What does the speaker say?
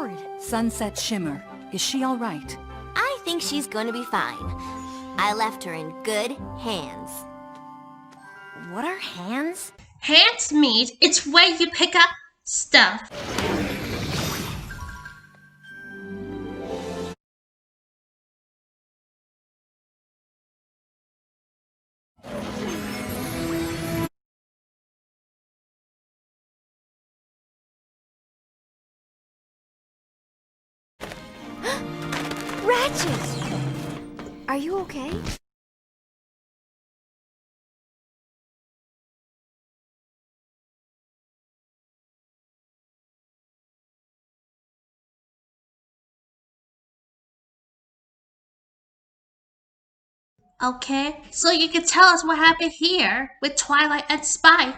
worried. Sunset Shimmer. Is she all right? I think she's going to be fine. I left her in good hands. What are hands? Hands means it's where you pick up stuff. Ratchet! Are you okay? Okay, so you can tell us what happened here with Twilight and Spike.